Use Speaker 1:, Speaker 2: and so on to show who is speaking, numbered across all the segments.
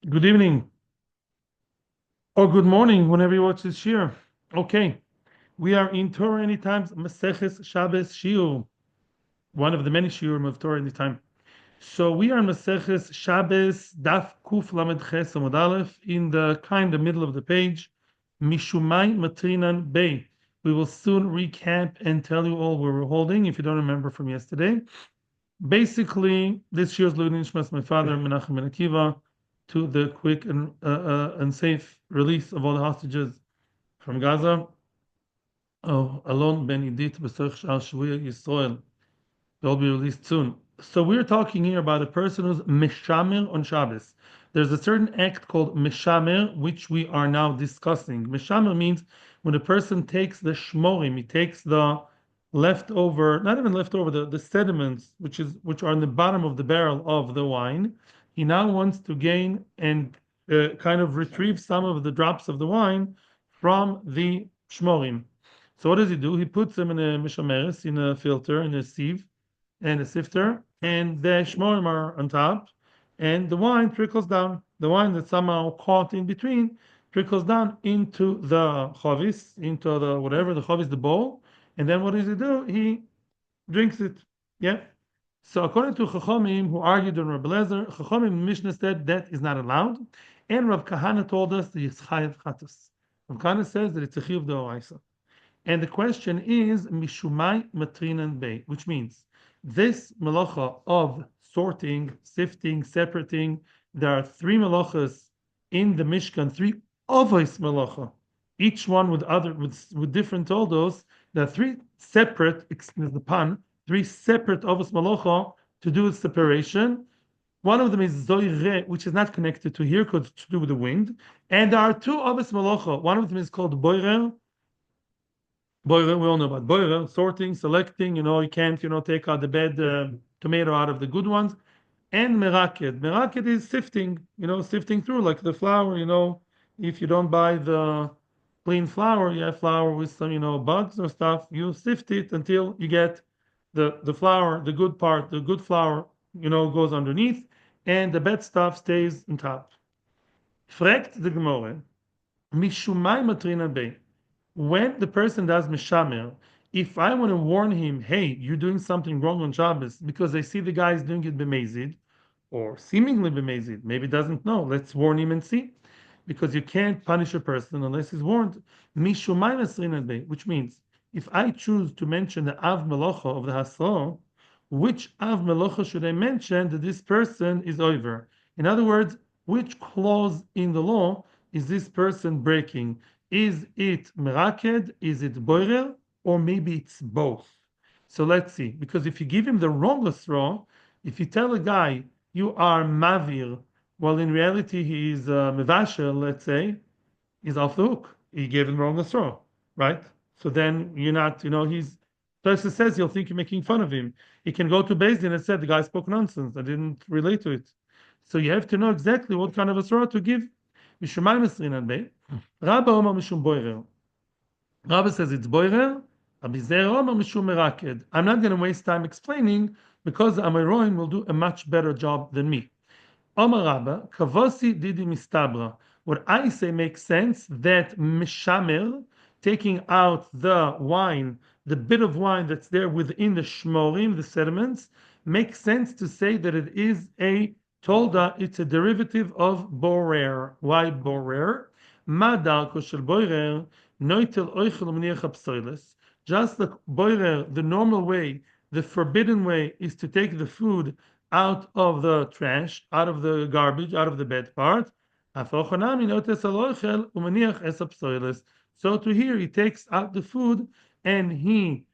Speaker 1: Good evening or good morning whenever you watch this shir. Okay, we are in Torah Anytime's Maseches Shabbos Shiur, one of the many shiurim of Torah Anytime. So we are in Maseches Shabbos Daf Kuf Lamed Ches Amud Aleph in the kind of middle of the page. Mishumai Matrinan Bey. We will soon recap and tell you all where we're holding if you don't remember from yesterday. Basically, this year's Lunin Shmas, my father, Menachem Ben Akiva, to the quick and safe release of all the hostages from Gaza. Oh, Alon Ben Idit B'Soich Shal Shvuya Yisrael. They'll be released soon. So we're talking here about a person who's Meshamer on Shabbos. There's a certain act called Meshamer, which we are now discussing. Meshamer means when a person takes the shmorim, he takes the leftover, not even leftover, the sediments, which are in the bottom of the barrel of the wine. He now wants to gain and kind of retrieve some of the drops of the wine from the shmorim. So what does he do? He puts them in a mishameres, in a filter, in a sieve, and a sifter, and the shmorim are on top, and the wine trickles down. The wine that's somehow caught in between trickles down into the chavis, into the whatever the chavis, the bowl, and then what does he do? He drinks it. Yeah. So according to Chachamim, who argued on Rabbi Lezer, Chachamim Mishnah said that is not allowed, and Rav Kahana told us that it's chayav chatos. Rav Kahana says that it's a chiyuv deoraisa. And the question is Mishumai Matrinan Bey, which means this melacha of sorting, sifting, separating. There are three melachas in the Mishkan, three avos melacha, each one with different toldos. There are three separate, excuse the pun, three separate avos melacha to do with separation. One of them is zoire, which is not connected to here because it's to do with the wind. And there are two avos melacha. One of them is called boirer. Boiler, we all know about boiler, sorting, selecting, you can't, take out the bad tomato out of the good ones. And meraked. Meraked is sifting, sifting through like the flour, if you don't buy the clean flour, you have flour with some, bugs or stuff, you sift it until you get the flour, the good part, the good flour, goes underneath, and the bad stuff stays on top. Fragt the Gemara, Mishumai matrina bey. When the person does mishamer, if I want to warn him, hey, you're doing something wrong on Shabbos because I see the guy is doing it b'mezid, or seemingly b'mezid, maybe doesn't know. Let's warn him and see, because you can't punish a person unless he's warned. Mishumay mesrin bey, which means if I choose to mention the av melocha of the hasro, which av melocha should I mention that this person is over? In other words, which clause in the law is this person breaking? Is it meraked? Is it boirer? Or maybe it's both. So let's see. Because if you give him the wrong straw, if you tell a guy you are mavir, well, in reality he is mevashel, let's say, he's off the hook. He gave him the wrong straw, right? So then you're not, he's. Tosa says you'll think you're making fun of him. He can go to Beis Din and say the guy spoke nonsense. I didn't relate to it. So you have to know exactly what kind of a straw to give. Mishumay mesrin and bey. Rabba Omar Mishum Boirer. Rabba says it's Boirer. Rabbi Zeir Omar Mishum Meraked. I'm not going to waste time explaining because the Amoraim will do a much better job than me. Omar Rabba, Kavosi Didi Mistabra. What I say makes sense that Mishamer, taking out the wine, the bit of wine that's there within the shmorim, the sediments, makes sense to say that it is a tolda, it's a derivative of borer. Why borer? Ma darko shel boirer, noitel oichel umniach hapsoiles. Just like boirer, the normal way, the forbidden way, is to take the food out of the trash, out of the garbage, out of the bad part. So to here, he takes out the food and he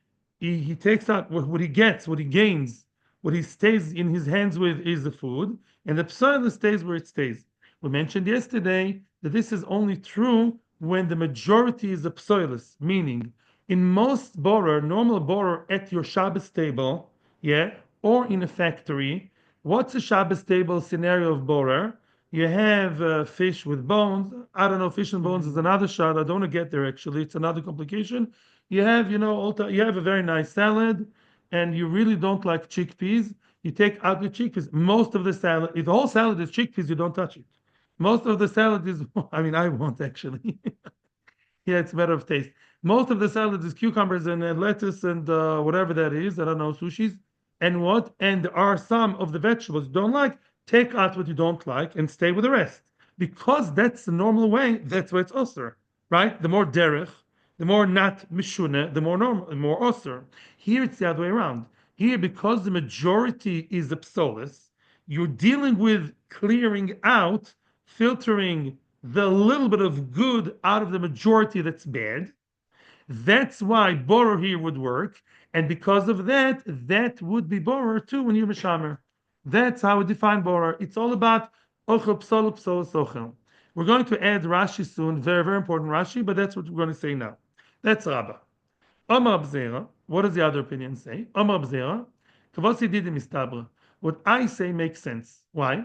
Speaker 1: takes out what he gets, what he gains, what he stays in his hands with is the food, and the psoil stays where it stays. We mentioned yesterday that this is only true when the majority is the psoilus, meaning in most borer, normal borer at your Shabbos table, yeah, or in a factory, what's a Shabbos table scenario of borer? You have fish with bones. I don't know, fish and bones is another shot. I don't want to get there actually. It's another complication. You have, you have a very nice salad, and you really don't like chickpeas. You take out the chickpeas. Most of the salad, if the whole salad is chickpeas, you don't touch it. Most of the salad is, I mean, I won't actually. Yeah, it's a matter of taste. Most of the salad is cucumbers and lettuce and whatever that is. I don't know, sushis. And what? And there are some of the vegetables you don't like. Take out what you don't like and stay with the rest. Because that's the normal way, that's why it's osir, right? The more derech, the more not mishune, the more normal, the more osir. Here it's the other way around. Here, because the majority is the psolis, you're dealing with clearing out, filtering the little bit of good out of the majority that's bad. That's why borer here would work, and because of that, that would be borer too when you're mishamer. That's how we define borer. It's all about ochel psol psol sochel. We're going to add Rashi soon, very very important Rashi, but that's what we're going to say now. That's Rabbah. Omar Bzera. What does the other opinion say? Omar Bzera. Kavosi did mistabra. What I say makes sense. Why?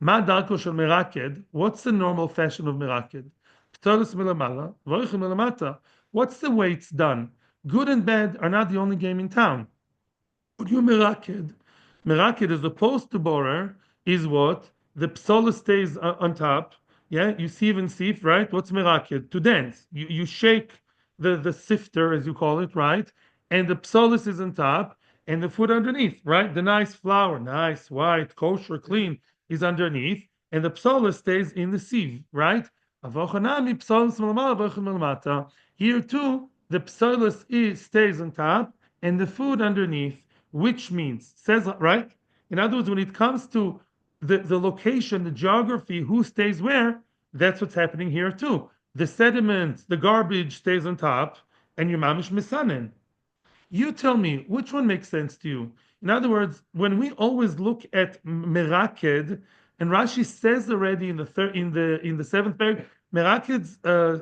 Speaker 1: Ma darko shel meraked. What's the normal fashion of meraked? Ptolis milamala, vorichim milamata. What's the way it's done? Good and bad are not the only game in town. But you meraked. Meraked as opposed to borer is what? The psola stays on top. Yeah, you sieve and sieve, right? What's meraked? To dance. You shake the sifter, as you call it, right? And the psolis is on top and the food underneath, right? The nice flour, nice, white, kosher, clean, is underneath, and the psolis stays in the sieve, right? Avochanami psolis malamala, avochan malamata. Here too, the psolis stays on top and the food underneath, which means, says, right? In other words, when it comes to the location, the geography, who stays where, that's what's happening here too. The sediment, the garbage stays on top, and your mamish misanen. You tell me which one makes sense to you. In other words, when we always look at meraked, and Rashi says already in the seventh paragraph, meraked's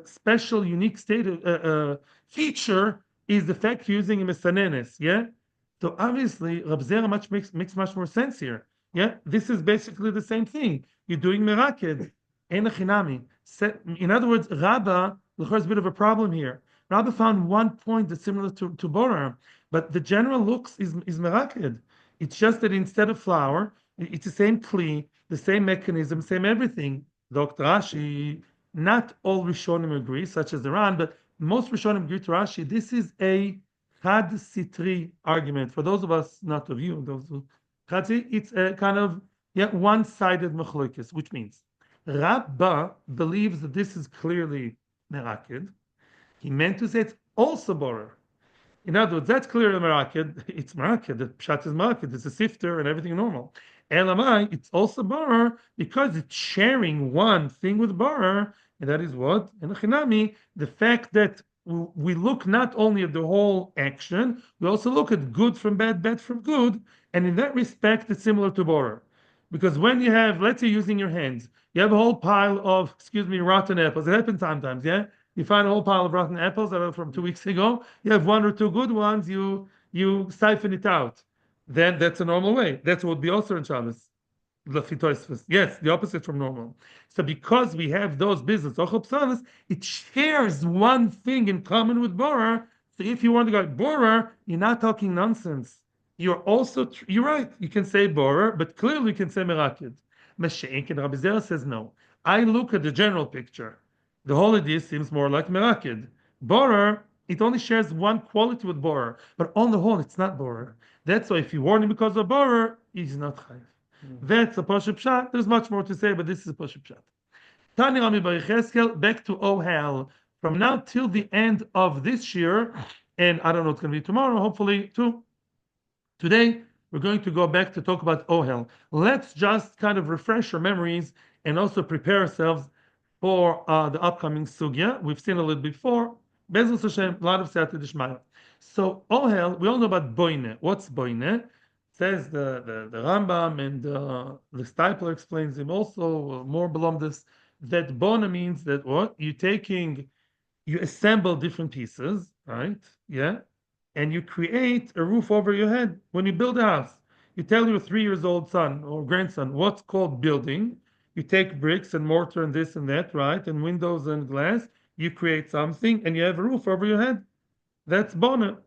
Speaker 1: special, unique state feature is the fact using a mesanenes. Yeah, so obviously Rab Zera makes much more sense here. Yeah, this is basically the same thing. You're doing meraked, enachinami. In other words, Rabbah, there's a bit of a problem here. Rabbah found one point that's similar to Borer, but the general looks is meraked. It's just that instead of flour, it's the same kli, the same mechanism, same everything. Dr. Rashi, not all Rishonim agree, such as Iran, but most Rishonim agree to Rashi. This is a Chad Sitri argument. For those of us, not of you, those who it's a kind of one-sided machlokes, which means Rabbah believes that this is clearly meraked. He meant to say it's also borer. In other words, that's clearly meraked. It's meraked. The pshat is meraked. It's a sifter and everything normal. Elamai, it's also borer because it's sharing one thing with borer, and that is what? And chinami, the fact that we look not only at the whole action, we also look at good from bad, bad from good, and in that respect, it's similar to borer. Because when you have, let's say, using your hands, you have a whole pile of, excuse me, rotten apples. It happens sometimes, yeah? You find a whole pile of rotten apples, I don't know, from 2 weeks ago. You have one or two good ones, you siphon it out. Then that's a normal way. That's what would be also in Shabbos. Yes, the opposite from normal. So because we have those business, it shares one thing in common with Borer. So if you want to go Borer, you're not talking nonsense. You're right. You can say Borer, but clearly you can say Merakid. Mashenk and Rabbi Zera says no. I look at the general picture. The whole idea seems more like Merakid. Borer, it only shares one quality with Borer, but on the whole, it's not Borer. That's why if you warn him because of Borer, he's not Chayiv. That's a Pashup Pshat. There's much more to say, but this is a Pashup Pshat. Tani Rami Bar Yecheskel, back to OHEL. From now till the end of this year, and I don't know what's going to be tomorrow, hopefully too. Today, we're going to go back to talk about OHEL. Let's just kind of refresh our memories and also prepare ourselves for the upcoming sugya. We've seen a little before. Bezos Hashem, a lot of Siyata Dishmaya. So OHEL, we all know about Boine. What's Boine? Says the Rambam, and the Stipler explains him also, more Belomdus, that Bona means that what? You assemble different pieces, right? Yeah. And you create a roof over your head. When you build a house, you tell your 3 years old son or grandson what's called building. You take bricks and mortar and this and that, right? And windows and glass. You create something and you have a roof over your head. That's Bona.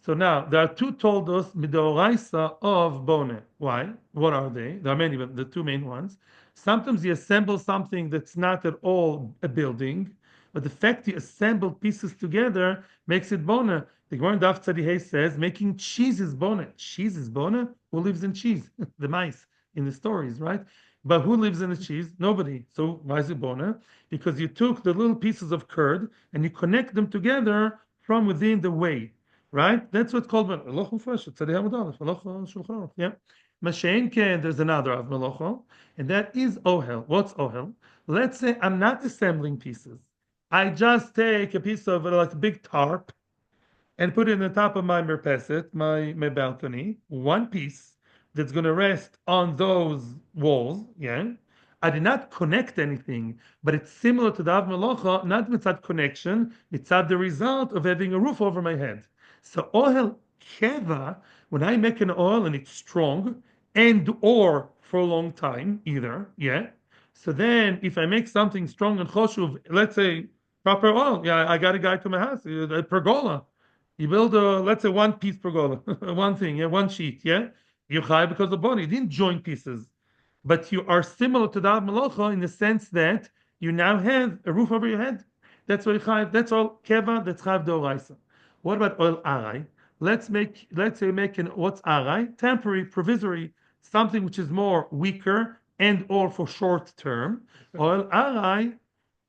Speaker 1: So now there are two toldos midoraisa of bone. Why? What are they? There are many, but the two main ones. Sometimes you assemble something that's not at all a building, but the fact you assemble pieces together makes it bone. The Gemara in Daf Tzadihei says making cheese is bone. Cheese is bone. Who lives in cheese? The mice in the stories, right? But who lives in the cheese? Nobody. So why is it bone? Because you took the little pieces of curd and you connect them together from within the whey, right? That's what's called Melocho Fresh. It's Tzadei Hamud Aleph, Melocho Shulchan Aruch, yeah. Mashen Ken, there's another of Melocho, and that is OHEL. What's OHEL? Let's say I'm not assembling pieces. I just take a piece of like a big tarp and put it in the top of my merpeset, my balcony, one piece that's going to rest on those walls. Yeah, I did not connect anything, but it's similar to the Av Melacha, not mitzad connection, mitzad the result of having a roof over my head. So ohel keva, when I make an oil and it's strong and or for a long time, either, yeah. So then, if I make something strong and choshuv, let's say proper oil, yeah, I got a guy to my house, a pergola. You build a, let's say, one piece pergola, one thing, yeah, one sheet, yeah. You chai because the body didn't join pieces, but you are similar to the Av Melacha in the sense that you now have a roof over your head. That's what you chai. That's all keva. That's chayv deoraisa. What about oil arai? Let's say make an what's arai? Temporary, provisory, something which is more weaker and or for short term. Oil arai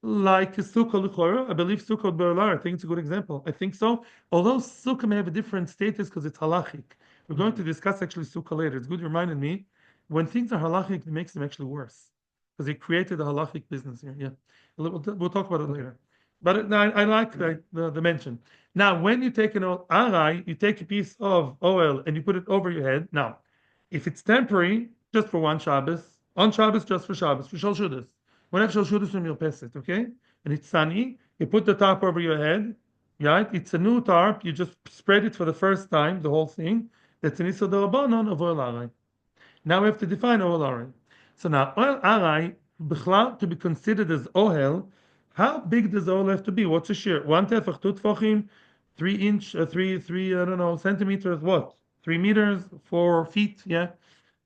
Speaker 1: like sukkah l'chora, I believe sukkah be'olar. I think it's a good example. I think so. Although sukkah may have a different status because it's halachic. We're going to discuss actually sukkah later. It's good you reminded me. When things are halachic, it makes them actually worse because they created a halachic business here. Yeah, we'll talk about it later. But no, I like the mention. Now, when you take an arai, you take a piece of oil and you put it over your head. Now, if it's temporary, just for one Shabbos, on Shabbos, just for Shabbos, for Shal Shudas. Whenever Shal Shudas from your Pesach, okay? And it's sunny, you put the tarp over your head, right? It's a new tarp, you just spread it for the first time, the whole thing. That's an Issa Darabanan of oil arai. Now we have to define oil arai. So now, oil arai, b'chlal, to be considered as ohel, how big does oil have to be? What's a shear? One tefach, two tefachim, 3 inch, three, I don't know, centimeters, what? 3 meters, 4 feet, yeah?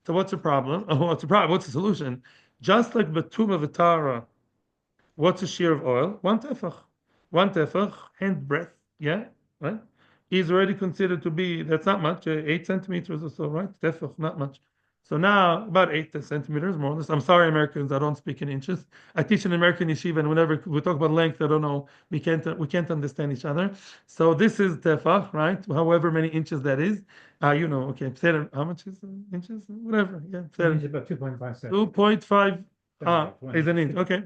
Speaker 1: So what's the problem? Oh, what's the problem? What's the solution? Just like Batuma Vitara, what's a shear of oil? One tefach. One tefach, hand breadth, yeah? Right? Is already considered to be, that's not much, 8 centimeters or so, right? Tefach, not much. So now, about 8 centimeters, more or less. I'm sorry, Americans, I don't speak in inches. I teach in American yeshiva, and whenever we talk about length, I don't know, we can't understand each other. So this is tefach, right? However many inches that is. Okay. How much is inches? Whatever. Yeah.
Speaker 2: It's about 2.5 cents.
Speaker 1: 2.5 is an inch. Okay.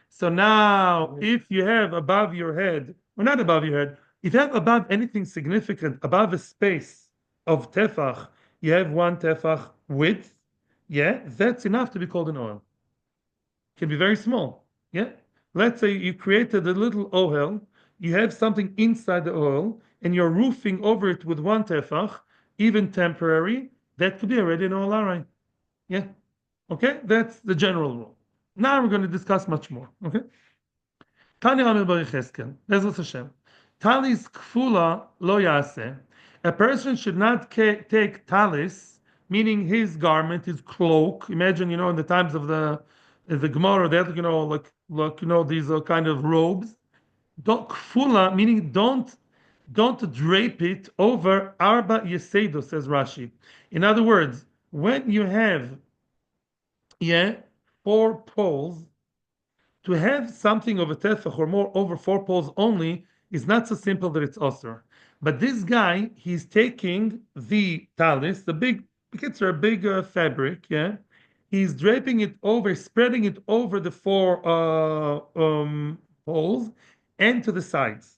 Speaker 1: So now, if you have above your head, or not above your head, if you have above anything significant, above a space of tefach, you have one tefach width, yeah, that's enough to be called an oil. Can be very small, yeah. Let's say you created a little ohel, you have something inside the oil, and you're roofing over it with one tefach, even temporary, that could be already an oil arai. Yeah. Okay, that's the general rule. Now we're going to discuss much more. Okay. Tani Ramil Bar Yecheskel, Bezos Hashem. Talis kfula lo yaseh. A person should not take talis, meaning his garment, his cloak. Imagine, in the times of the Gemara, that these are kind of robes. Don't kfula, meaning don't drape it over arba yesedo, says Rashi. In other words, when you have 4 poles, to have something of a tefach or more over 4 poles only is not so simple that it's osir. But this guy, he's taking the talis, the big fabric, yeah. He's draping it over, spreading it over the 4 poles and to the sides,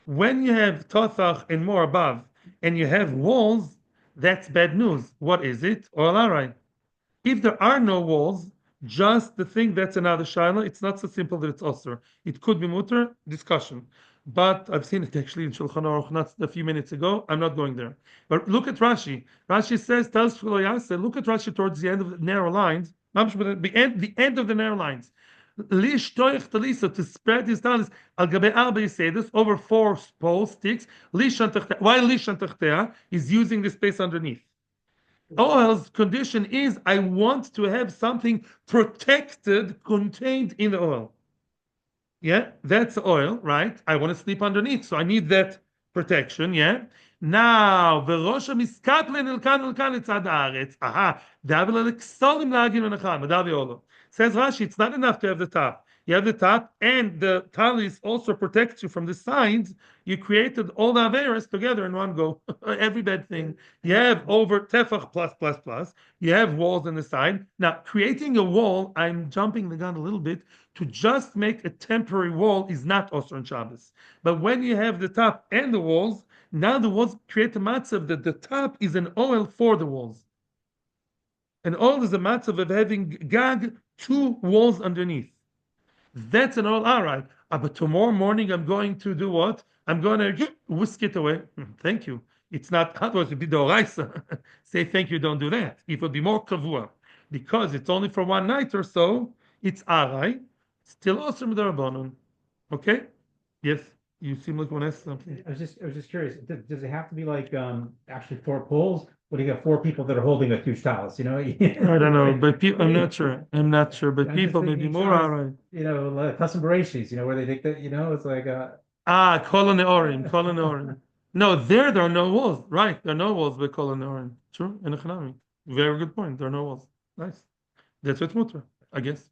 Speaker 1: When you have tefach and more above, and you have walls, that's bad news. What is it? Oil arai. If there are no walls, just the thing, that's another shaila. It's not so simple that it's osir. It could be mutter, discussion. But I've seen it actually in Shulchan Aruch not a few minutes ago. I'm not going there. But look at Rashi. Rashi says, look at Rashi towards the end of the narrow lines. The end of the narrow lines. Lishtoich talisa, to spread his talis al gabe arba yisedes over 4 pole sticks. Lishan tachtea. Why lishan tachtea? He's using the space underneath. OHEL's condition is I want to have something protected, contained in the oil. Yeah, that's oil, right? I want to sleep underneath, so I need that protection. Yeah. Now, וראש המשקפלין אלקן לצד הארץ. Aha, דאבל אלכסולים להגין מנחם, מדאבי אולו. Says Rashi, it's not enough to have the top. You have the top, and the talis also protects you from the sides. You created all the averas together in one go. Every bad thing. You have over tefach plus plus plus. You have walls on the side. Now, creating a wall, I'm jumping the gun a little bit, to just make a temporary wall is not Osir and Shabbos. But when you have the top and the walls, now the walls create a matzav that the top is an oil for the walls. And oil is a matzav of having gag, 2 walls underneath. That's an oil, all right. But tomorrow morning I'm going to do what? I'm going to whisk it away. Thank you. It's not, otherwise it would be the oraisa. Say thank you, don't do that. It would be more kavua. Because it's only for one night or so, it's arai. Still awesome with the Rabbanon. Okay? Yes. You seem like you want to ask something.
Speaker 2: I was just curious. Does it have to be like actually 4 poles? Or do you got 4 people that are holding a huge talus? You know?
Speaker 1: I don't know, but I'm not sure. I'm not sure, but
Speaker 2: I'm
Speaker 1: people
Speaker 2: just
Speaker 1: maybe
Speaker 2: thinking
Speaker 1: more
Speaker 2: Shabbos,
Speaker 1: alright.
Speaker 2: You know, like custom bereshis, where they think that, it's like
Speaker 1: Kolon Orim, Kolon Orim. No, there are no walls. Right, there are no walls by Kolon Orim. True, in Echanami. Very good point. There are no walls. Nice. That's what's mutter, I guess.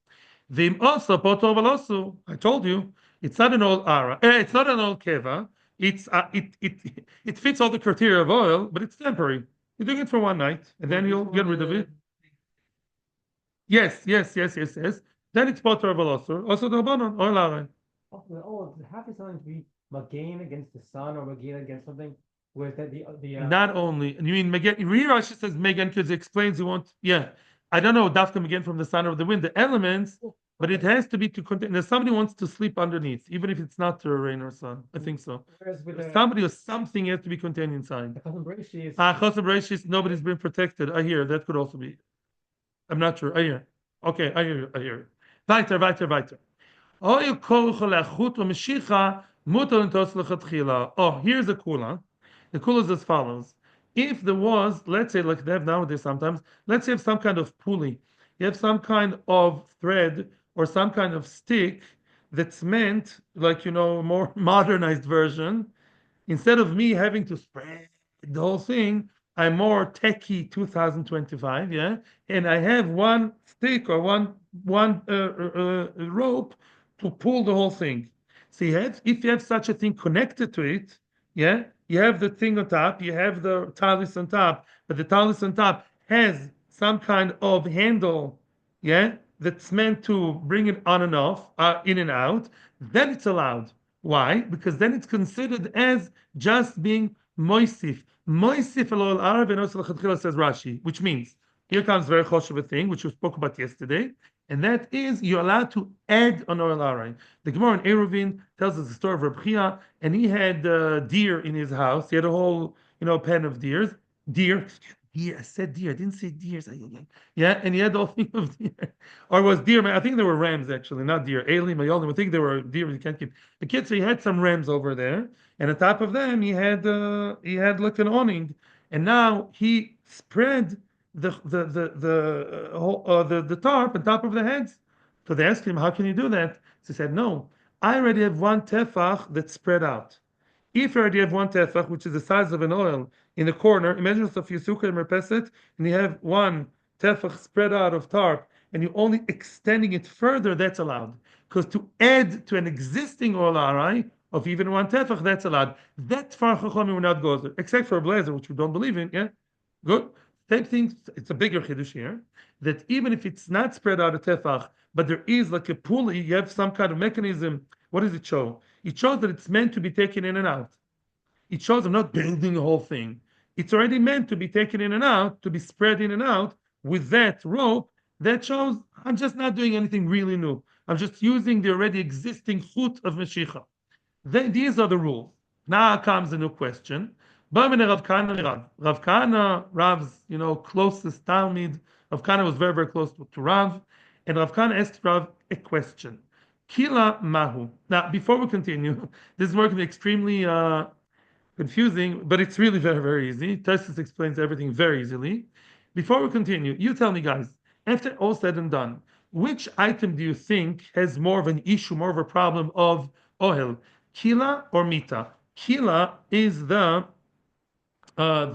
Speaker 1: Vim also poto valosu. I told you, it's not an old ara. It's not an old keva. It's it fits all the criteria of oil, but it's temporary. You're doing it for one night, and then you'll get rid of it. Yes. Then it's poto valosu. Also the rabbanon oil ara.
Speaker 2: oh, happy something to be Magain against the sun or Magain against something. Whereas that the
Speaker 1: Not only, you mean Megan, Rashi says Megan because it explains you want, yeah. I don't know, Dafka again from the sun or the wind, the elements, but it has to be to contain. If somebody wants to sleep underneath, even if it's not rain or sun. I think so.
Speaker 2: whereas with
Speaker 1: Somebody or something has to be contained inside.
Speaker 2: the Chazon Bereishis is
Speaker 1: Chosam Bereshis, nobody's been protected. I hear that could also be. I'm not sure. I hear. Okay, I hear. Weiter. Oh, here's a kula. The kula is as follows. If there was, let's say, like they have nowadays sometimes, let's say you have some kind of pulley, you have some kind of thread or some kind of stick that's meant, like, more modernized version. Instead of me having to spread the whole thing, I'm more techie 2025, yeah, and I have one stick or one rope to pull the whole thing. So if you have such a thing connected to it, yeah, you have the thing on top, you have the talis on top, but the talis on top has some kind of handle, yeah, that's meant to bring it on and off, in and out, then it's allowed. Why? Because then it's considered as just being moisif. Moisif elol Arab and also says Rashi, which means here comes very choshev thing which we spoke about yesterday, and that is you're allowed to add an oil arai. The Gemara in Eruvin tells us the story of Reb Chia, and he had deer in his house. He had a whole pen of deer. Deer. I said deer. I didn't say deers. Yeah, and he had the whole thing of deer, or it was deer. I think they were rams actually, not deer. Elim, Mayolim. I think they were deer. You can't keep the kids. So he had some rams over there, and on top of them he had like an awning, and now he spread the tarp on top of the heads. So they asked him, "How can you do that?" So he said, "No, I already have one tefach that's spread out. If you already have one tefach, which is the size of an oil, in the corner, imagine yourself Yisuka and Merpeset, and you have one tefach spread out of tarp, and you're only extending it further, that's allowed. Because to add to an existing oil arai of even one tefach, that's allowed. That far Chachamim will not go there, except for a blazer, which we don't believe in. Yeah, good. Same thing. It's a bigger chiddush here that even if it's not spread out a tefach, but there is like a pulley, you have some kind of mechanism. What does it show? It shows that it's meant to be taken in and out. It shows I'm not building the whole thing. It's already meant to be taken in and out, to be spread in and out with that rope. That shows I'm just not doing anything really new. I'm just using the already existing chut of Meshicha. These are the rules. Now comes a new question. Rav Kahana, Rav's closest Talmid. Rav Kahana was very, very close to Rav. And Rav Kahana asked Rav a question. Kila mahu. Now, before we continue, this is going to be extremely confusing, but it's really very, very easy. Tosfos explains everything very easily. Before we continue, you tell me, guys, after all said and done, which item do you think has more of an issue, more of a problem of ohel, kila or mita? Kila is the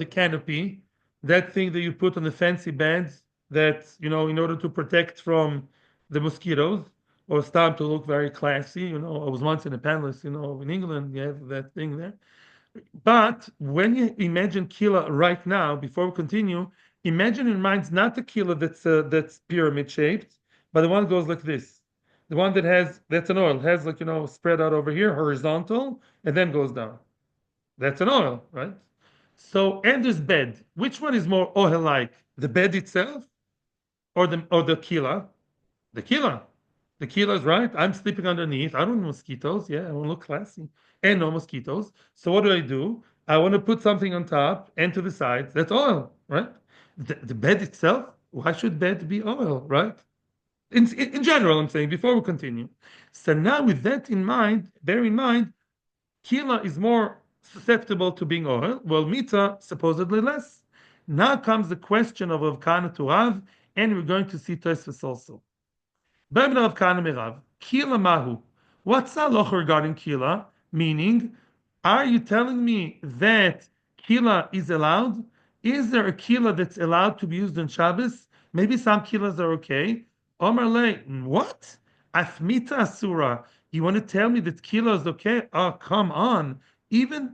Speaker 1: canopy, that thing that you put on the fancy beds that, in order to protect from the mosquitoes or start to look very classy. I was once in a palace, in England, you have that thing there. But when you imagine kila right now, before we continue, imagine in your mind not the kila that's pyramid shaped, but the one that goes like this. The one that's an oil, has like, spread out over here, horizontal, and then goes down. That's an oil, right? So, and there's bed. Which one is more ohel like? The bed itself or the kila? The kila. The kila is right. I'm sleeping underneath. I don't want mosquitoes. Yeah, I want to look classy. And no mosquitoes. So what do? I want to put something on top and to the sides. That's oil, right? The bed itself, why should bed be oil, right? In general, I'm saying, before we continue. So now with that in mind, bear in mind, Kila is more susceptible to being oil, while Mita supposedly less. Now comes the question of Avkana to Rav, and we're going to see Tosfos also. Bemna of Kana Merav, Kila Mahu. What's the halacha regarding Kila? Meaning, are you telling me that Kila is allowed? Is there a Kila that's allowed to be used on Shabbos? Maybe some Kilas are okay. Omar Le, what? Afmita Asura. You want to tell me that Kila is okay? Oh, come on. Even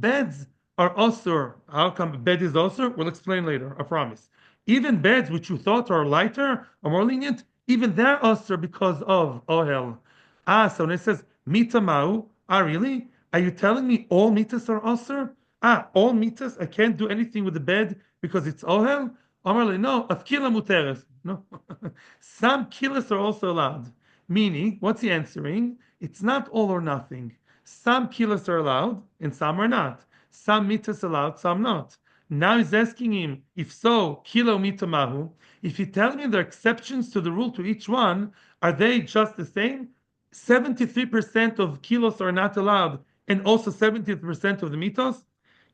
Speaker 1: beds are Asur. How come bed is Asur? We'll explain later, I promise. Even beds which you thought are lighter or more lenient, even they're usher because of ohel. So when it says mita mau, really? Are you telling me all mitas are usher? All mitas, I can't do anything with the bed because it's ohel? Amarle, no, afkila muteres. No. Some kilas are also allowed. Meaning, what's he answering? It's not all or nothing. Some kilas are allowed and some are not. Some mitas allowed, some not. Now he's asking him, if so, kilo mita mahu. If you tell me there are exceptions to the rule to each one, are they just the same? 73% of kilos are not allowed, and also 70% of the mitos.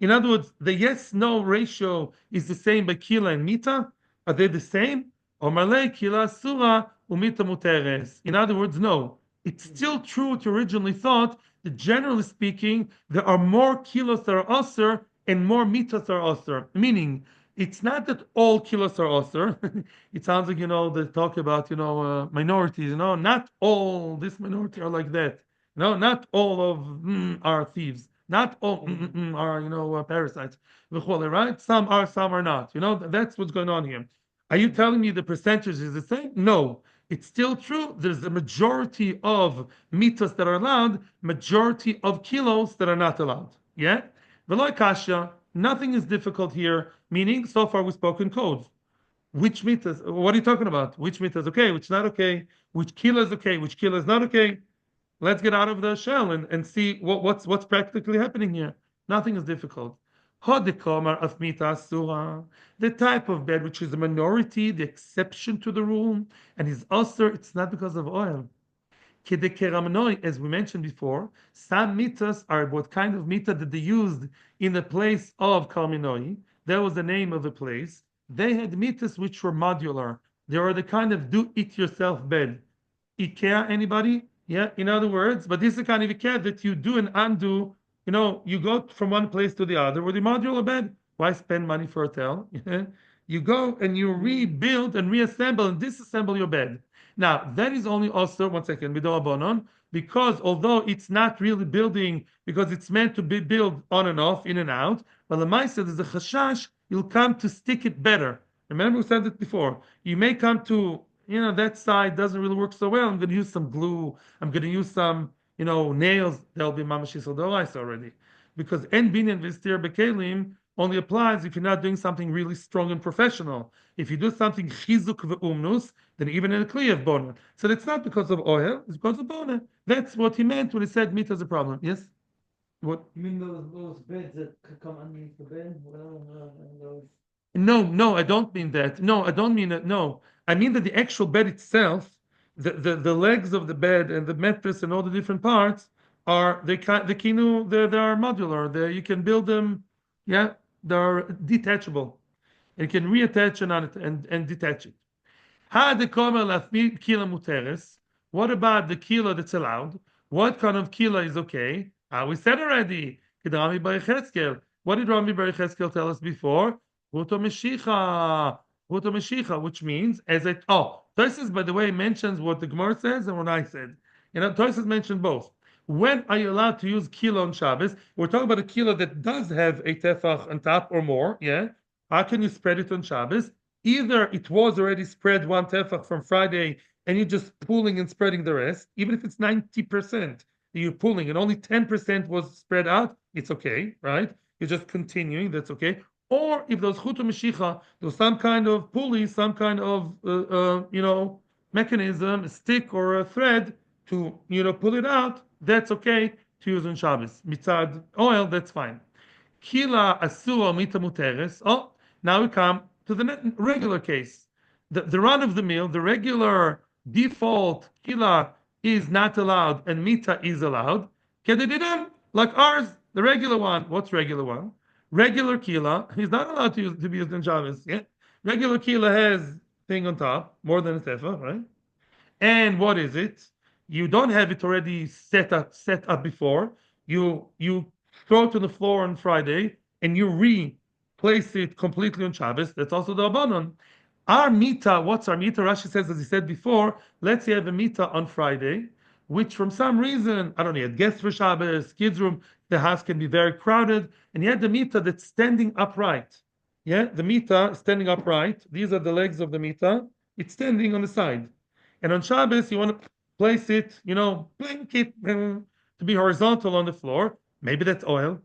Speaker 1: In other words, the yes-no ratio is the same by kila and mita. Are they the same? Or malay kila sura umita muteres. In other words, no. It's still true what you originally thought, that generally speaking, there are more kilos that are usher and more mitas are usher. Meaning, it's not that all kilos are usher. It sounds like, they talk about, minorities, not all this minority are like that. No, not all of are thieves. Not all are, parasites. Right? Some are, some are not. That's what's going on here. Are you telling me the percentage is the same? No. It's still true. There's a majority of mitas that are allowed, majority of kilos that are not allowed. Yeah? Veloy kasha, nothing is difficult here, meaning so far we spoke in codes. Which mitas? What are you talking about? Which mitas okay, which not okay, which kilo is okay, which kilo is not okay. Let's get out of the shell and see what's practically happening here. Nothing is difficult. Hodekomar of mita surah, the type of bed which is a minority, the exception to the rule, and is also it's not because of oil. As we mentioned before, some mitas are what kind of mita that they used in the place of kalminoi. That was the name of the place. They had mitas which were modular. They were the kind of do-it-yourself bed. IKEA, anybody? Yeah, in other words, but this is the kind of IKEA that you do and undo. You go from one place to the other with the modular bed. Why spend money for a hotel? You go and you rebuild and reassemble and disassemble your bed. Now, that is only also, one second, midorabanan, because although it's not really building, because it's meant to be built on and off, in and out, but the Maisa, there's a chashash, you'll come to stick it better. Remember we said it before. You may come to, that side doesn't really work so well. I'm going to use some glue. I'm going to use some, nails. There'll be mamashis odorais already. Because en binyan v'istir bekelim only applies if you're not doing something really strong and professional. If you do something chizuk ve'umnus, then even in a kli of bona. So it's not because of oil, it's because of bona. That's what he meant when he said meat is a problem. Yes? What?
Speaker 3: You mean those beds that could come underneath the bed? Well, those.
Speaker 1: No, I don't mean that. No, I don't mean that. No, I mean that the actual bed itself, the legs of the bed and the mattress and all the different parts are they are modular. You can build them, yeah, they're detachable. You can reattach and detach it. Kila muteres. What about the kila that's allowed? What kind of kila is okay? We said already. Rami Bar Yechezkel. What did Rami Bar Yechezkel tell us before? Huto Meshicha. Huto Meshicha, which means as it. Oh, Tosis, by the way, mentions what the Gemara says and what I said. Tosis mentioned both. When are you allowed to use kila on Shabbos? We're talking about a kila that does have a tefach on top or more. Yeah. How can you spread it on Shabbos? Either it was already spread one tefach from Friday and you're just pulling and spreading the rest, even if it's 90% you're pulling and only 10% was spread out, it's okay, right? You're just continuing, that's okay. Or if there's chutu meshicha, there's some kind of pulley, some kind of mechanism, a stick or a thread to pull it out, that's okay to use on Shabbos. Mitzad oil, that's fine. Kila asua mita muteres. Oh, now we come to the regular case. The run of the mill, the regular default kila is not allowed and mita is allowed. Kedididam, like ours, the regular one. What's regular one? Regular kila is not allowed to be used in Shabbos. Yeah? Regular kila has thing on top, more than a tefa, right? And what is it? You don't have it already set up before. You throw it to the floor on Friday and you replace it completely on Shabbos. That's also the Abanon. Our mita, what's our mita? Rashi says, as he said before, let's say you have a mita on Friday, which from some reason, I don't know, you had guests for Shabbos, kids' room, the house can be very crowded, and you had the mita that's standing upright. Yeah, the mita standing upright. These are the legs of the mita. It's standing on the side. And on Shabbos, you want to place it, blink it to be horizontal on the floor. Maybe that's oil,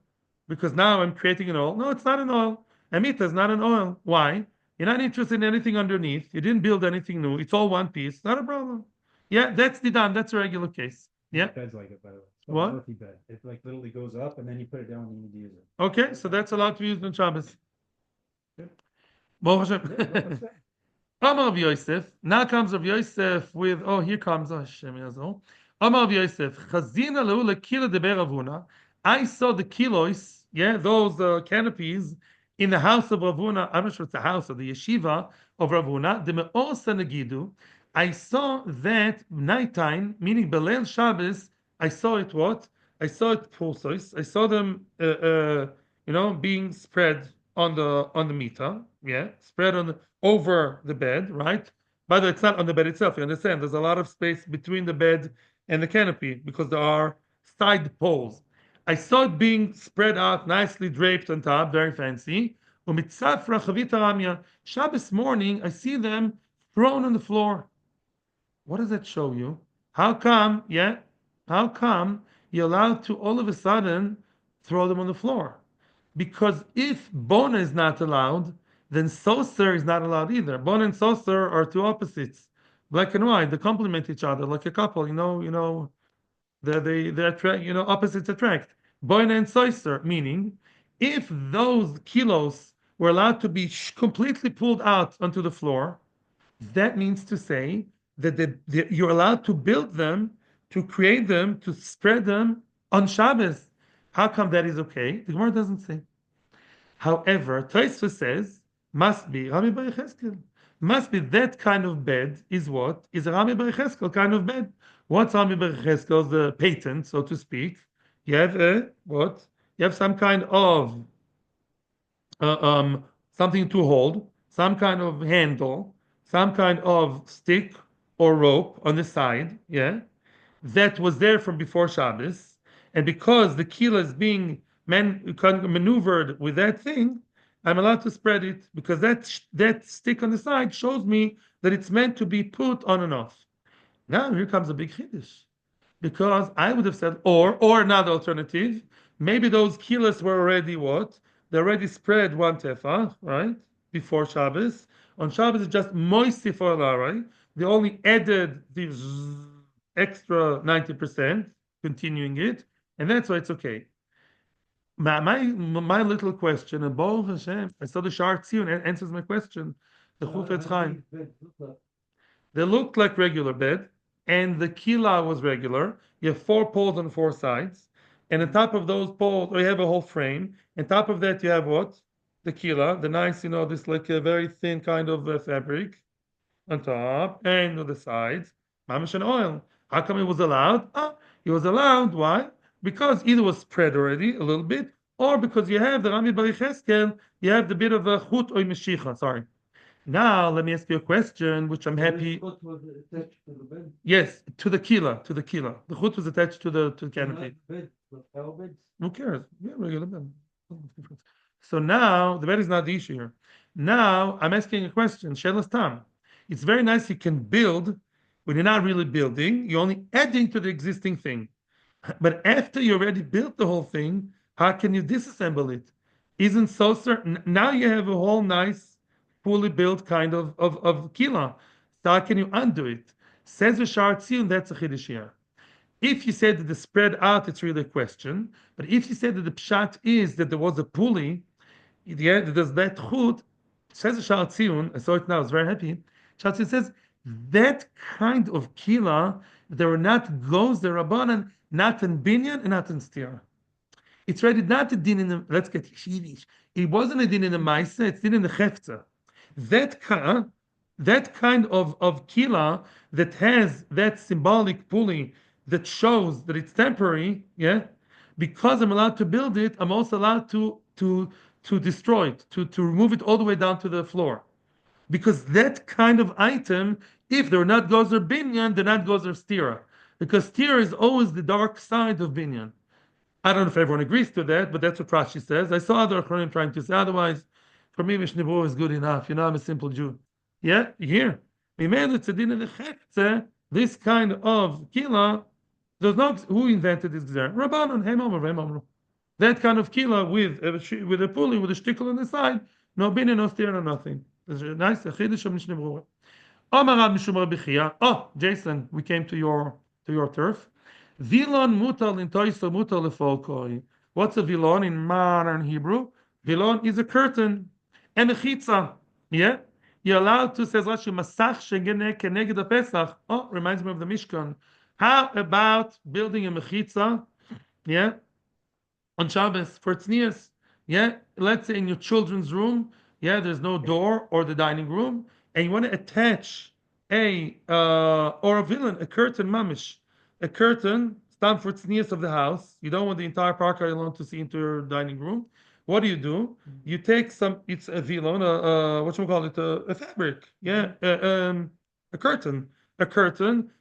Speaker 1: because now I'm creating an oil. No, it's not an oil. Amita is not an oil. Why? You're not interested in anything underneath. You didn't build anything new. It's all one piece. Not a problem. Yeah, that's the done. That's a regular case. Yeah.
Speaker 2: Bed's like it, by the way. It's
Speaker 1: What?
Speaker 2: a Murphy bed. It like literally goes up and then you put it down when you need to use it.
Speaker 1: Okay, so that's allowed to be used on Shabbos.
Speaker 2: Good.
Speaker 1: Baruch
Speaker 2: Yeah,
Speaker 1: Hashem.
Speaker 2: what's that?
Speaker 1: Amar of Yosef. Now comes of Yosef with, here comes Hashem Yazor. Amar of Yosef. Chazina lehu lekila de Ravuna. I saw the kilos, those canopies in the house of Ravuna. I'm not sure it's the house or the yeshiva of Ravuna. The me'or sanegidu. I saw that nighttime, meaning Belel Shabbos. I saw it what? I saw it pulsos. I saw them, being spread on the mita, spread over the bed, right? By the way, it's not on the bed itself. You understand? There's a lot of space between the bed and the canopy because there are side poles. I saw it being spread out, nicely draped on top, very fancy. Shabbos morning, I see them thrown on the floor. What does that show you? How come? How come you're allowed to all of a sudden throw them on the floor? Because if bona is not allowed, then soser is not allowed either. Bona and soser are two opposites, black and white. They complement each other like a couple. They attract. Opposites attract. Bona and soser, meaning if those kilos were allowed to be completely pulled out onto the floor, that means to say that you're allowed to build them, to create them, to spread them on Shabbos. How come that is okay? The Gemara doesn't say. However, Tosfos says must be Rami Bar Yechezkel. Must be that kind of bed is what is a Rami Bar Yechezkel kind of bed. What's Rami Bar Yechezkel's the patent, so to speak? You have what? You have some kind of something to hold, some kind of handle, some kind of stick or rope on the side, that was there from before Shabbos, and because the kila is being maneuvered with that thing, I'm allowed to spread it because that stick on the side shows me that it's meant to be put on and off. Now here comes a big chiddush, because I would have said or another alternative. Maybe those kilos were already what? They already spread one tefach, right? Before Shabbos. On Shabbos, it's just moisty for right? They only added the extra 90%, continuing it, and that's why it's okay. My little question, and Baruch Hashem, I saw the Shar Tzion answers my question. The Chufetz Chaim. They look like regular bed. and the kila was regular. You have 4 poles on 4 sides, and on top of those poles, or you have a whole frame. On top of that, you have what? The kila, the nice, this like a very thin kind of fabric on top and on the sides. Mamish and oil. How come it was allowed? It was allowed. Why? Because either was spread already a little bit, or because you have the Rami Bar Yecheskel, you have the bit of a chut or meshicha. Sorry. Now let me ask you a question, which I'm happy.
Speaker 3: Foot was attached to the bed.
Speaker 1: Yes, to the kila, to the kila. The chut was attached to the canopy.
Speaker 3: Bed, the fell beds.
Speaker 1: Who cares? Yeah, regular bed. So now the bed is not the issue here. Now I'm asking a question. Shelas tam. It's very nice you can build when you're not really building. You're only adding to the existing thing. But after you already built the whole thing, how can you disassemble it? Isn't so certain. Now you have a whole nice, fully built kind of kila. So how can you undo it? Says Vishar Tzion, that's a chiddush here. If you said that the spread out, it's really a question. But if you said that the pshat is that there was a pulley, yeah, there's that chut, says Shal Tzion, I saw it now, I was very happy. Shal Tzion says that kind of kila, there were not goes the rabbanan, not in binyan and not in stira. It's already not a din in the, let's get yeshivish. It wasn't a din in the maisa, it's din in the chefza. That kind of kila that has that symbolic pulley that shows that it's temporary, yeah, because I'm allowed to build it, I'm also allowed to destroy it, to remove it all the way down to the floor. Because that kind of item, if they're not gozer binyan, they're not gozer stira. Because stira is always the dark side of binyan. I don't know if everyone agrees to that, but that's what Rashi says. I saw other Achronim trying to say otherwise. For me, Mishnah is good enough. I'm a simple Jew. Yeah, here. This kind of kila, there's no who invented this gzer. Rabbanon, Hem that kind of kila with a pulley, with a shtickle on the side, no binyan, no steer, no nothing. It's a nice chiddush of Mishnah Berurah. Oh, Jason, we came to your turf. Vilon mutal in toiso mutal lefolkoi. What's a vilon in modern Hebrew? Vilon is a curtain and a chitza. Yeah, you're allowed to, says Rashi, masach shegene keneged Pesach. Oh, reminds me of the Mishkan. How about building a mechitza? Yeah, on Shabbos for tznius. Yeah, let's say in your children's room. Yeah, there's no door or the dining room, and you want to attach or a villain, a curtain mamish, a curtain stand for tznius of the house. You don't want the entire park alone to see into your dining room. What do? You take it's a villain, what should we call it, a fabric, yeah, a curtain,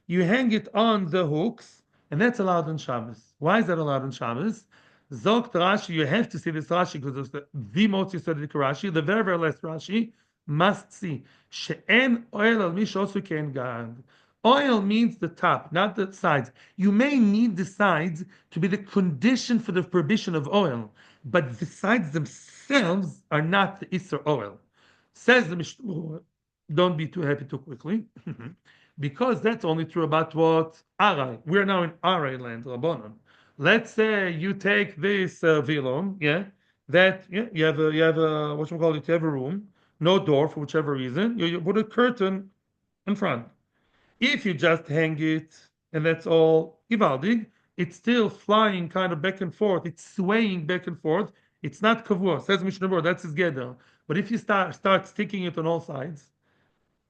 Speaker 1: you hang it on the hooks, and that's allowed on Shabbos. Why is that allowed on Shabbos? Zogt Rashi, you have to see this Rashi because it's the most studied Rashi, the very, very last Rashi, must see. She'en oil al mishosu ken gad. Oil means the top, not the sides. You may need the sides to be the condition for the prohibition of oil, but the sides themselves are not the Isser oil. Says the Mishnah, don't be too happy too quickly, because that's only true about what? Arai. We're now in Arai land, Rabbanon. Let's say you take this vilon, yeah, that you have a what you call it, you have a room, no door for whichever reason, you put a curtain in front. If you just hang it and that's all ivaldig, it's still flying kind of back and forth, it's swaying back and forth, it's not kavua, says Mishnah Berurah, that's his gedel. But if you start sticking it on all sides,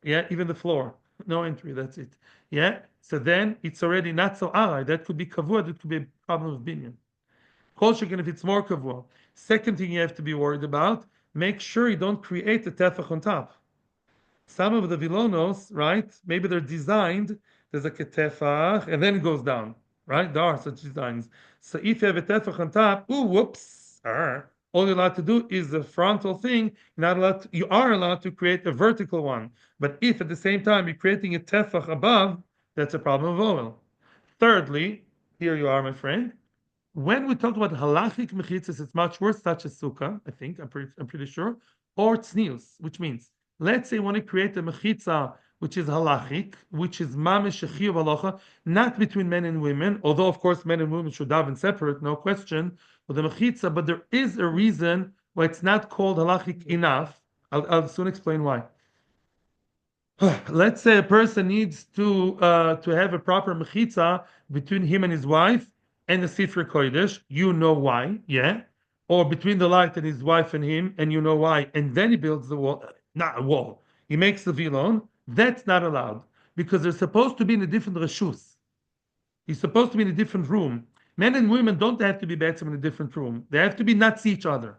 Speaker 1: yeah, even the floor, no entry, that's it. Yeah, so then it's already not so arai. That could be kavua, that could be a problem of binyan. Kol shekin if it's more kavua. Second thing you have to be worried about, make sure you don't create a tefach on top. Some of the vilonos, right, maybe they're designed, there's like a tefach, and then it goes down, right? There are such designs. So if you have a tefach on top, whoops, all you're allowed to do is the frontal thing. You are allowed to create a vertical one. But if at the same time you're creating a tefach above, that's a problem of oil. Thirdly, here you are, my friend. When we talk about halachic mechitzas, it's much worse, such as sukkah, I think, I'm pretty sure, or tznius, which means, let's say you want to create a mechitza, which is halachic, which is mamish shechiyuv halacha, not between men and women, although of course men and women should daven separate, no question, with the mechitza, but there is a reason why it's not called halachic enough. I'll soon explain why. Let's say a person needs to have a proper mechitza between him and his wife and the Sifra Kodesh. You know why, yeah? Or between the light and his wife and him, and you know why. And then he builds the wall, not a wall. He makes the vilon. That's not allowed because they're supposed to be in a different reshus. He's supposed to be in a different room. Men and women don't have to be better in a different room. They have to be not see each other.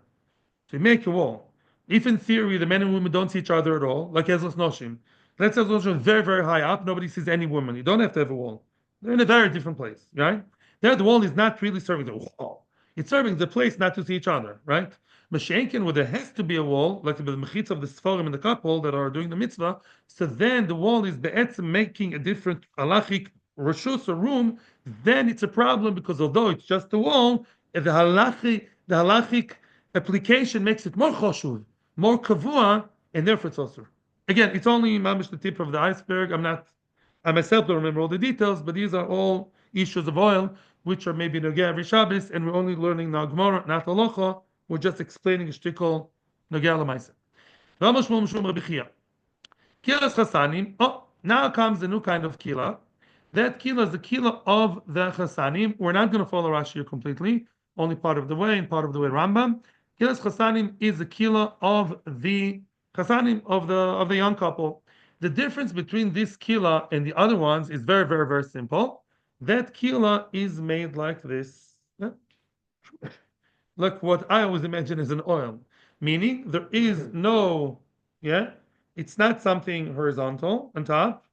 Speaker 1: So you make a wall. If in theory the men and women don't see each other at all, like Ezras Noshim, let's say Ezras Noshim is very, very high up, nobody sees any woman. You don't have to have a wall. They're in a very different place, right? There, the wall is not really serving the wall. It's serving the place not to see each other, right? Mashenkin, where there has to be a wall, like the mechitz of the Sforim and the couple that are doing the mitzvah, so then the wall is be'etzim making a different halachic reshus or room, then it's a problem because although it's just a wall, the halachic application makes it more choshuv, more kavua, and therefore it's also. Again, it's only mamish the tip of the iceberg. I myself don't remember all the details, but these are all issues of oil, which are maybe nogea every Shabbos, and we're only learning now Gemara, not halacha. We're just explaining a shtickle nogea l'maisa. Rama Shmuel Mishum Rabbi Chia. Kilas chasanim. Oh, now comes a new kind of kila. That kila is the kila of the chasanim. We're not going to follow Rashi here completely, only part of the way and part of the way Rambam. Kilas chasanim is the kila of the chasanim of the young couple. The difference between this kila and the other ones is very, very, very simple. That kila is made like this. Like what I always imagine as an oil, meaning there is no, yeah, it's not something horizontal on top,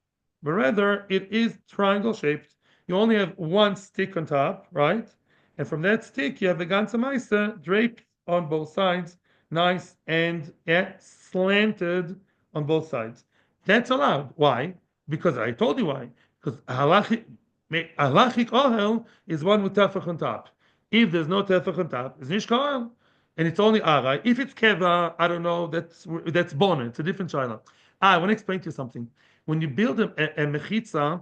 Speaker 1: but rather it is triangle shaped. You only have one stick on top, right? And from that stick, you have the ganze Maisa draped on both sides, nice and slanted on both sides. That's allowed. Why? Because I told you why. Because halachic OHEL is one with tefach on top. If there's no tefach on top, it's nishka oil. And it's only arai. If it's keva, I don't know, that's bona. It's a different shaila. I want to explain to you something. When you build a mechitza,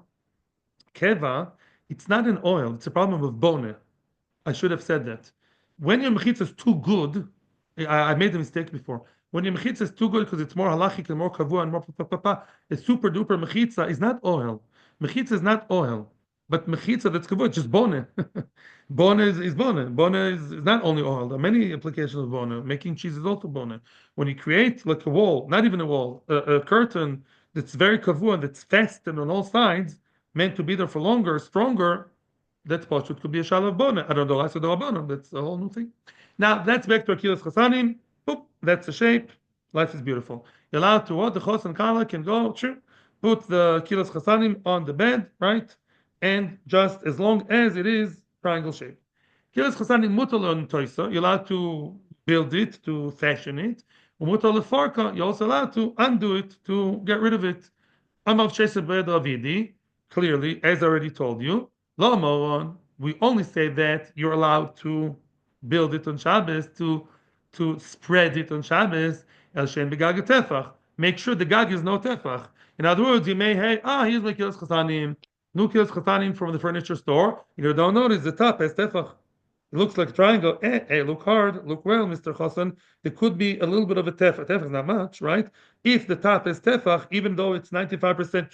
Speaker 1: keva, it's not an oil. It's a problem of bona. I should have said that. When your mechitza is too good, I made a mistake before. When your mechitza is too good because it's more halachic and more kavua and more a super duper mechitza is not oil. Mechitza is not oil. But mechitza that's kavua, just bone. Bone is bone. Bone is not only oil. There are many applications of bone. Making cheese is also bone. When you create like a wall, not even a wall, a curtain that's very kavua, that's fastened on all sides, meant to be there for longer, stronger, that pashut could be a shalav bona. I don't know. I said rabbanon. That's a whole new thing. Now that's back to Akilas Chasanim. Boop, that's the shape. Life is beautiful. You're allowed to what the chos and kala can go. Put the Akilas Chasanim on the bed, right? And just as long as it is triangle shape. Akilas Chasanim mutal on toisa. You're allowed to build it, to fashion it. Mutal lefarka. You're also allowed to undo it, to get rid of it. Amav shesed bred avidi. Clearly, as I already told you. Lo moron, we only say that you're allowed to build it on Shabbos, to spread it on Shabbos, el shen begag tefach. Make sure the gag is no tefach. In other words, you may hey, here's my kilos chasanim, new kilos chasanim from the furniture store. You don't notice the top has tefach. It looks like a triangle. Hey, look hard, look well, Mr. Chassan. There could be a little bit of a tefach. Tefach is not much, right? If the top is tefach, even though it's 95%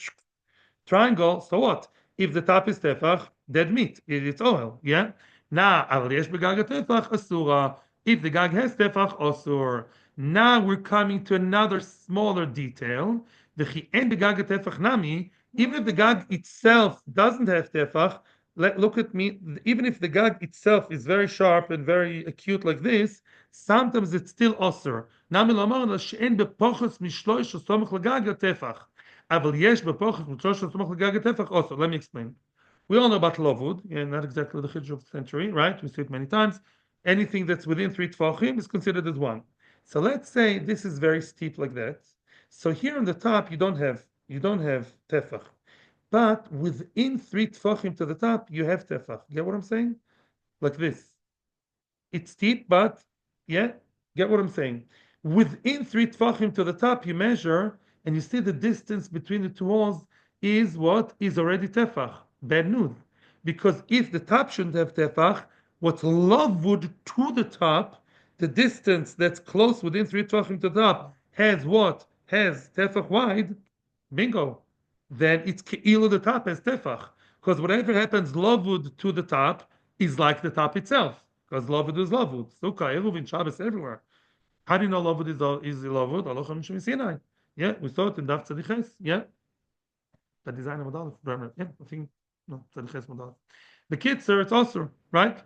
Speaker 1: triangle, so what? If the top is tefach, dead meat. It's oil. Yeah. Now, aval yesh begag tefach asura. If the gag has tefach asur. Now we're coming to another smaller detail. The chien begag tefach nami. Even if the gag itself doesn't have tefach, look at me. Even if the gag itself is very sharp and very acute like this, sometimes it's still asur. Nami lomar la she'en bepochos mishloish osomach legag tefach. Let me explain. We all know about Lovud, and not exactly the Chiddush of the century, right? We see it many times. Anything that's within 3 Tfachim is considered as one. So let's say this is very steep like that. So here on the top you don't have tefach, but within 3 Tfachim to the top you have tefach. Get what I'm saying? Like this. It's steep, but yeah, get what I'm saying. Within 3 Tfachim to the top you measure. And you see the distance between the two walls is what is already tefach, bad news. Because if the top shouldn't have tefach, what's lovud to the top, the distance that's close within 3 tefachim to the top, has what? Has tefach wide. bingo. Then it's ke'ilu the top as tefach. Because whatever happens lavud to the top is like the top itself. Because lavud is lavud. Sukkah, Eruvin, Shabbos, everywhere. How do you know lavud is lavud? Allah Mishum Sinai. Yeah, we saw it in Daf Tzadiches. Yeah. The design of Modalif. Yeah, I think, no, Tzadiches Modalif. The kids, sir, it's also, right?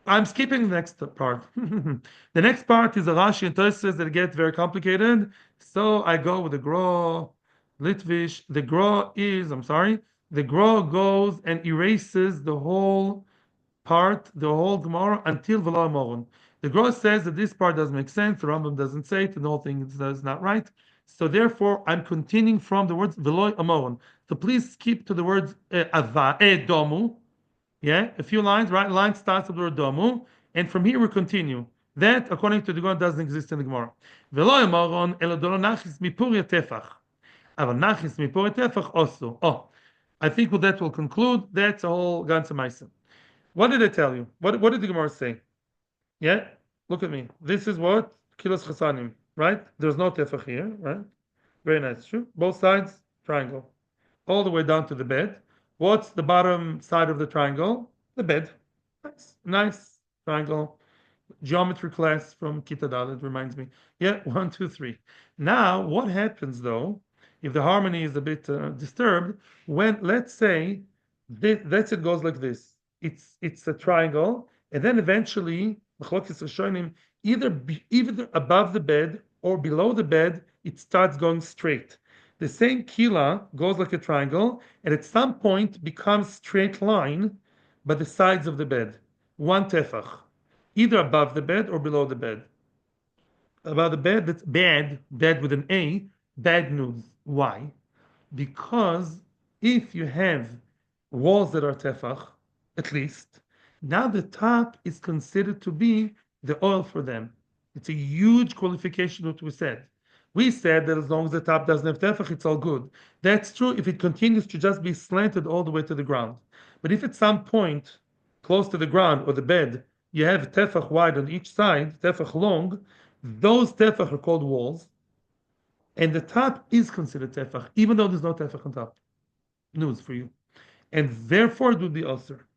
Speaker 1: I'm skipping the next part. The next part is a Rashi and Tosfos that get very complicated. So I go with the Gro, Litvish. The Gro is, I'm sorry, the Gro goes and erases the whole part, the whole Gemara until V'lo Amoron. The Gro says that this part doesn't make sense. The Rambam doesn't say it, and the whole thing is not right. So therefore, I'm continuing from the words V'lo Amoron. So please skip to the words Ava, Domu. Yeah, a few lines, right? Line starts with the word Domu, and from here we continue. That, according to the Gemara, doesn't exist in the Gemara. V'lo Amoron elo dolo nachis mipuri tefach. Aval nachis mipuri tefach also. Oh, I think with that we'll conclude. That's a whole ganze Maisa. What did I tell you? What did the Gemara say? Yeah, look at me. This is what kilos chasanim, right? There's no tefach here, right? Very nice, true. Both sides triangle, all the way down to the bed. What's the bottom side of the triangle? The bed. Nice triangle. Geometry class from Kita Dalet reminds me. Yeah, 1, 2, 3. Now, what happens though if the harmony is a bit disturbed? When let's say it goes like this. It's a triangle, and then eventually either above the bed or below the bed, it starts going straight. The same kila goes like a triangle, and at some point becomes straight line by the sides of the bed. One tefach, either above the bed or below the bed. Above the bed, that's bad with an A, bad news. Why? Because if you have walls that are tefach, at least, now the top is considered to be the OHEL for them. It's a huge qualification what we said. We said that as long as the top doesn't have tefach, it's all good. That's true if it continues to just be slanted all the way to the ground. But if at some point, close to the ground or the bed, you have tefach wide on each side, tefach long, those tefach are called walls, and the top is considered tefach, even though there's no tefach on top. News for you. And therefore it would be ulcer.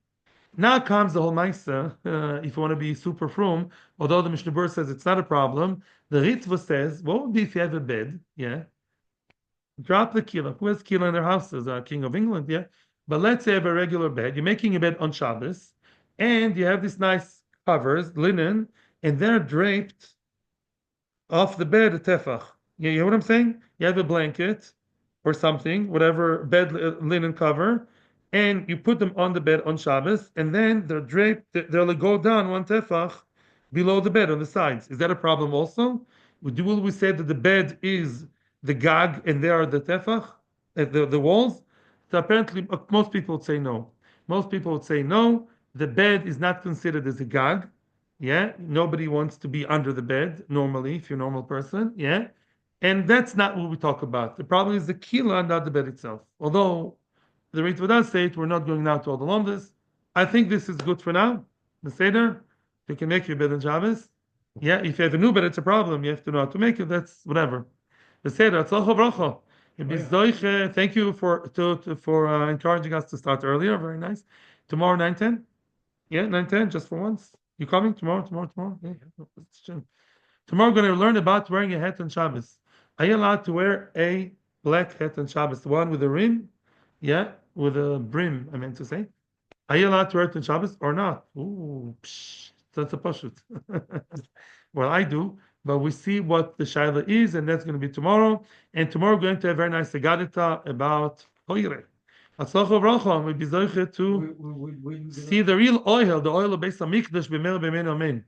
Speaker 1: Now comes the whole Maisa, if you want to be super frum, although the Mishnah Berurah says it's not a problem, the Ritva says, what would be if you have a bed, yeah? Drop the kila. Who has kila in their houses? King of England, yeah? But let's say you have a regular bed. You're making a bed on Shabbos, and you have these nice covers, linen, and they're draped off the bed, a tefach. You hear what I'm saying? You have a blanket or something, whatever bed linen cover, and you put them on the bed on Shabbos, and then they're draped, they'll go down one tefach below the bed on the sides. Is that a problem also? Will we say that the bed is the gag and they are the tefach, the walls? So apparently, most people would say no. Most people would say no, the bed is not considered as a gag. Yeah, nobody wants to be under the bed normally if you're a normal person. Yeah, and that's not what we talk about. The problem is the kila, not the bed itself. Although the Ritva does say it, we're not going now to all the lomdas. I think this is good for now. The Seder, you can make your bed on Shabbos. Yeah, if you have a new bed, it's a problem. You have to know how to make it. That's whatever. The Seder, thank you for encouraging us to start earlier. Very nice. Tomorrow, 9:10. Yeah, 9:10, just for once. You coming tomorrow? Yeah. Tomorrow, we're going to learn about wearing a hat on Shabbos. Are you allowed to wear a black hat on Shabbos? The one with a rim? Yeah, with a brim, I meant to say. Are you allowed to wear it on Shabbos or not? Ooh, that's a pashut. Well, I do, but we see what the shaila is, and that's going to be tomorrow. And tomorrow we're going to have a very nice segadita about Hoire. Atzlacha v'racha, we be zoche to see the real OHEL, the OHEL based on Mikdash b'mer b'men amen.